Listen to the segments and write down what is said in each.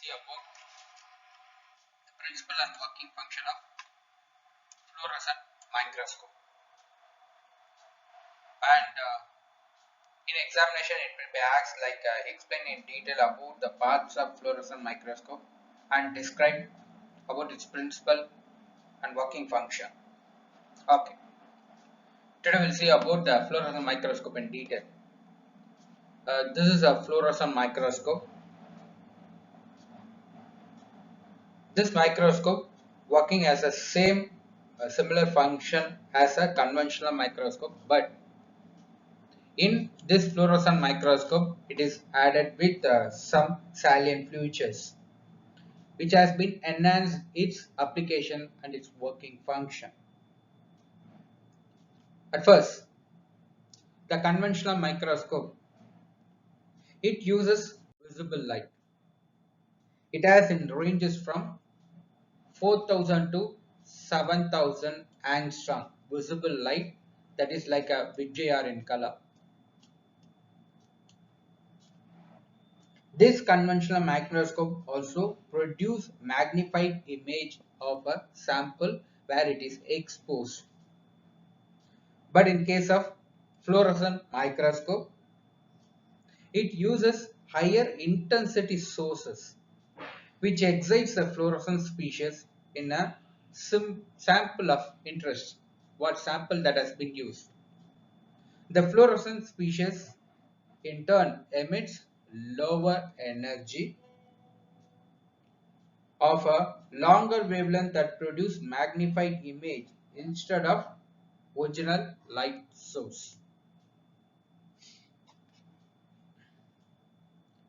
see about the principle and working function of fluorescent microscope. And in examination, it will be asked like explain in detail about the parts of fluorescent microscope and describe about its principle and working function. Okay. Today we'll see about the fluorescent microscope in detail. This is a fluorescent microscope. This microscope working as a similar function as a conventional microscope, but in this fluorescent microscope it is added with some salient features which has been enhanced its application and its working function. At first, the conventional microscope, it uses visible light. It has in ranges from 4000 to 7000 angstrom visible light, that is like a VGR in color. This conventional microscope also produce magnified image of a sample where it is exposed. But in case of fluorescent microscope, it uses higher intensity sources which excites the fluorescent species in a sample of interest. What sample that has been used? The fluorescent species in turn emits lower energy of a longer wavelength that produce magnified image instead of original light source.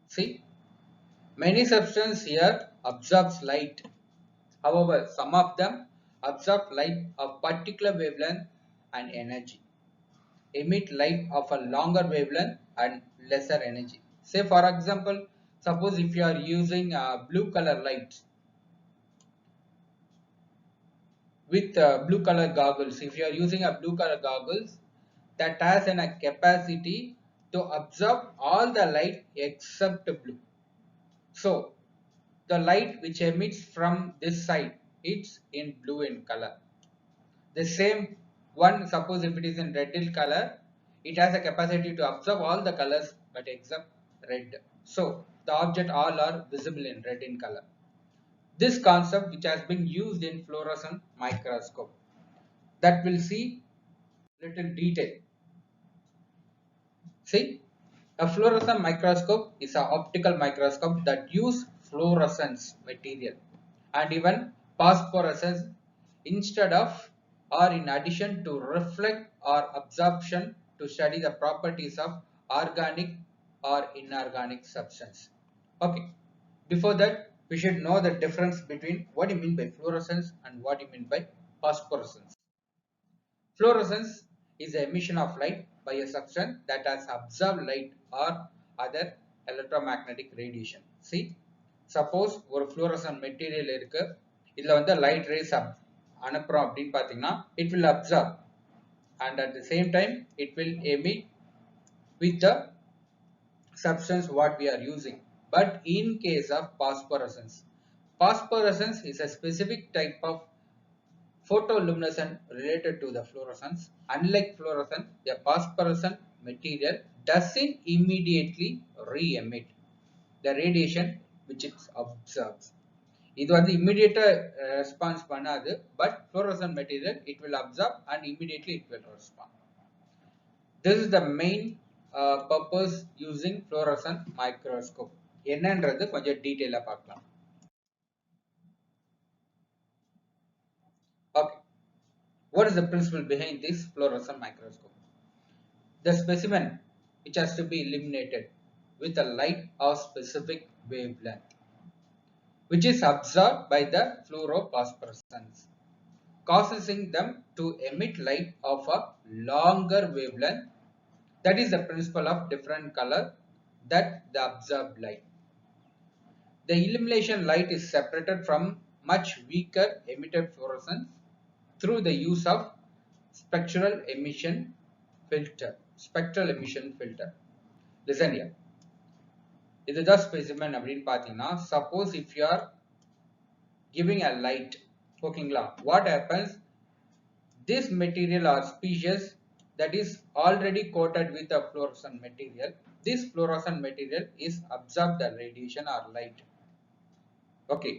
See, many substances here absorbs light. However, some of them absorb light of particular wavelength and energy, emit light of a longer wavelength and lesser energy. Say for example, suppose if you are using blue color light with blue color goggles, if you are using a blue color goggles that has a capacity to absorb all the light except blue. So the light which emits from this side, it's in blue in color. The same one, suppose if it is in red in color, it has a capacity to absorb all the colors but except red. So the object all are visible in red in color. This concept which has been used in fluorescent microscope, that will see little detail. See, a fluorescent microscope is an optical microscope that use fluorescence material and even phosphorescence instead of or in addition to reflect or absorption to study the properties of organic or inorganic substance. Okay, before that we should know the difference between what you mean by fluorescence and what you mean by phosphorescence. Fluorescence is the emission of light by a substance that has absorbed light or other electromagnetic radiation. See, suppose ஒரு fluorescent material இருக்கு, இதுல வந்து light rays அனுப்புறோம் அப்படின்னு பார்த்தீங்கன்னா it will absorb and at the same time it will emit with the substance what we are using. But in case of phosphorescence, phosphorescence is a specific type of photoluminescent related to the fluorescence. Unlike fluorescence, the phosphorescent material doesn't immediately re-emit the radiation which it absorbs. இது வந்து immediate response பண்ணாது, but fluorescent material it will absorb and immediately it will respond. This is the main purpose using fluorescent microscope. என்னன்றது கொஞ்சம் டீடைலா பார்க்கலாம். Okay. What is the principle behind this fluorescent microscope? The specimen which has to be illuminated with a light of specific wavelength, which is absorbed by the fluorophosphorescence, causing them to emit light of a longer wavelength. That is the principle of different color that the absorbed light. The illumination light is separated from much weaker emitted fluorescence through the use of spectral emission filter. Listen here. இதுதான் specimen அப்படின்னு பார்த்தீங்கன்னா, suppose if you are giving a light, ஓகேங்களா, what happens, this material or species that is already coated with a fluorescent material, this fluorescent material is absorb the radiation or light. Okay,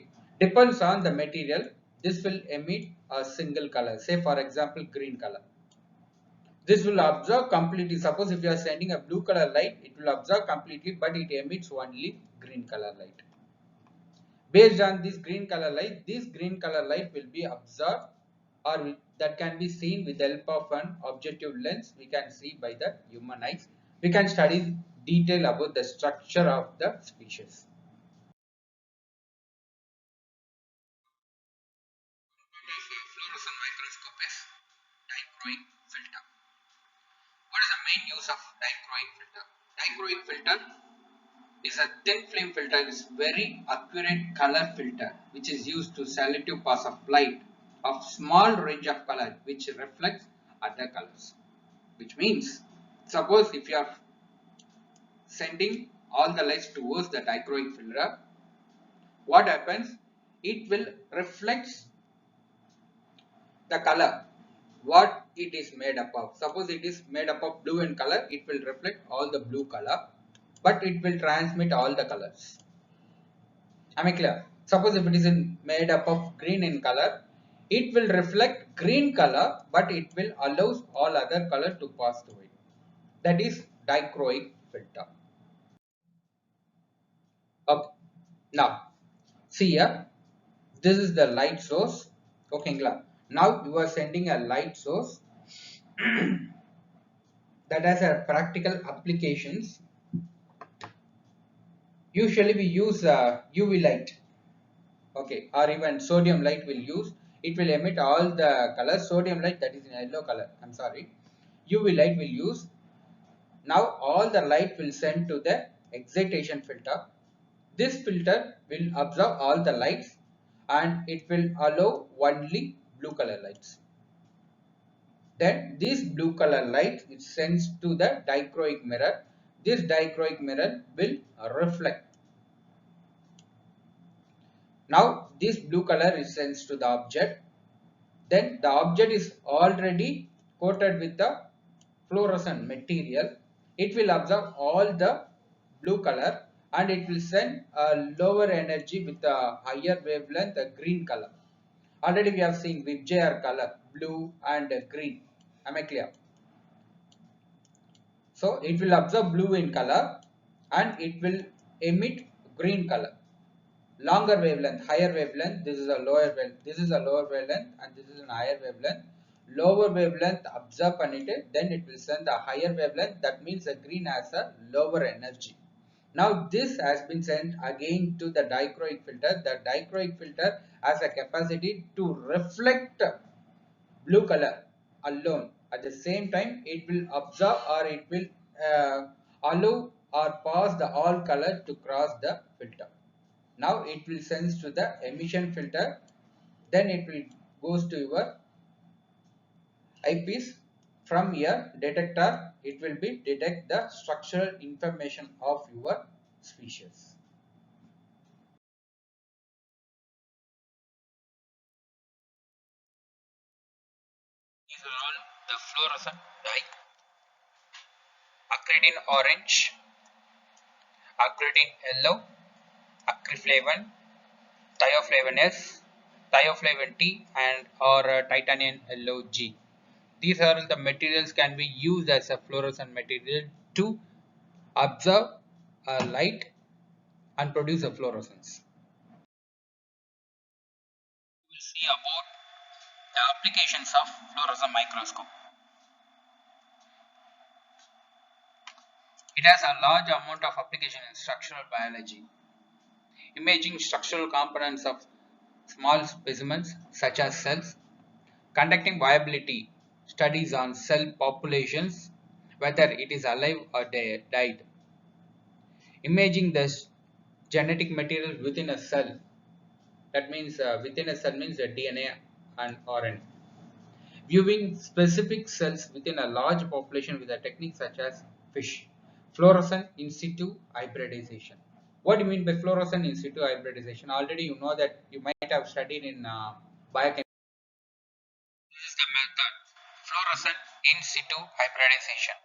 depends on the material, this will emit a single color, say for example green color. This will absorb completely. Suppose if you are sending a blue color light, it will absorb completely, but it emits only green color light. Based on this green color light, this green color light will be absorbed, or that can be seen with the help of an objective lens. We can see by the human eyes. We can study detail about the structure of the species. Fluorescent microscope is dichroic filter. What is the main use of dichroic filter? Dichroic filter is a thin film filter, is very accurate color filter which is used to selective pass of light of small range of color which reflects other colors. Which means, suppose if you are sending all the lights towards the dichroic filter, what happens? It will reflects the color what it is made up of. Suppose it is made up of blue in color, it will reflect all the blue color, but it will transmit all the colors. Am I clear? Suppose if it is made up of green in color, it will reflect green color, but it will allow all other color to pass through it. That is dichroic filter. Okay. Now, see here, this is the light source. Okay, now you are sending a light source that has a practical applications. Usually we use UV light, okay, or even sodium light will use. It will emit all the colors. Sodium light, that is in yellow color, I'm sorry. UV light will use. Now all the light will send to the excitation filter. This filter will absorb all the lights and it will allow only blue color lights. Then this blue color light is sent to the dichroic mirror. This dichroic mirror will reflect. Now this blue color is sent to the object. Then the object is already coated with the fluorescent material. It will absorb all the blue color and it will send a lower energy with a higher wavelength, a green color. Already we have seen with JR color, blue and green. Am I clear? So it will absorb blue in color and it will emit green color. Longer wavelength, higher wavelength, this is a lower wavelength, this is a lower wavelength and this is a higher wavelength. Lower wavelength absorb it, then it will send a higher wavelength, that means the green has a lower energy. Now this has been sent again to the dichroic filter. The dichroic filter has a capacity to reflect blue color alone. At the same time it will absorb or it will allow or pass the all color to cross the filter. Now it will send to the emission filter, then it will goes to your eyepiece. From here detector, it will be detect the structural information of your species. These are all the fluorescent dye: acridine orange, acridine yellow, acriflavin, thioflavin S, thioflavin T, and or titanium yellow G. These are the materials can be used as a fluorescent material to absorb light and produce a fluorescence. We will see about the applications of fluorescent microscope. It has a large amount of application in structural biology, imaging structural components of small specimens such as cells, conducting viability studies on cell populations, whether it is alive or died, imaging the genetic material within a cell. That means within a cell means the DNA and RNA. Viewing specific cells within a large population with a technique such as FISH, fluorescent in situ hybridization. What do you mean by fluorescent in situ hybridization? Already you know that you might have studied in biochemistry. This is the method fluorescent in situ hybridization.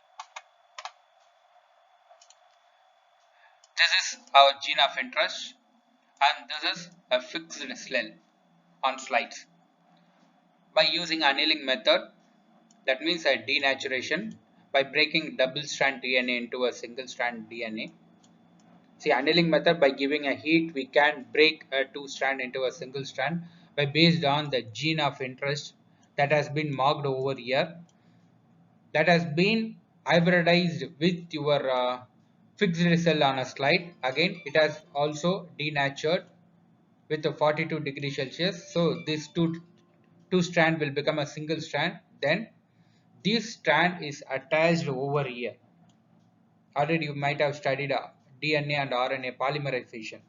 This is our gene of interest and this is a fixed cell on slides. By using annealing method, that means a denaturation, by breaking double strand DNA into a single strand DNA. See, annealing method, by giving a heat we can break a two strand into a single strand by based on the gene of interest that has been marked over here, that has been hybridized with your fixed cell on a slide. Again it has also denatured with a 42 degrees Celsius. So this two strand will become a single strand. Then this strand is attached over here. Already you might have studied DNA and RNA polymerization.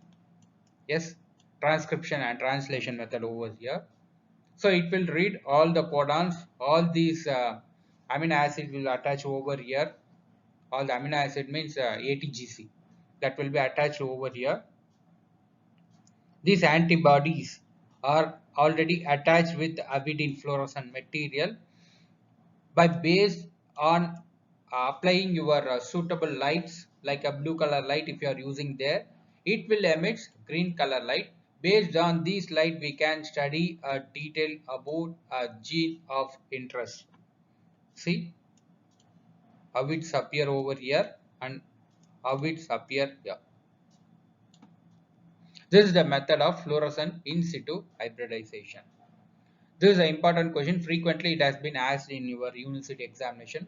Yes, transcription and translation method over here. So it will read all the codons, all these amino acids will attach over here. All the amino acid means ATGC that will be attached over here. These antibodies are already attached with avidin fluorescent material. By based on applying your suitable lights like a blue color light, if you are using there, it will emit green color light. Based on this light we can study a detail about a gene of interest. See how it's appear over here and how it's appear here. This is the method of fluorescent in situ hybridization. This is an important question. Frequently it has been asked in your university examination.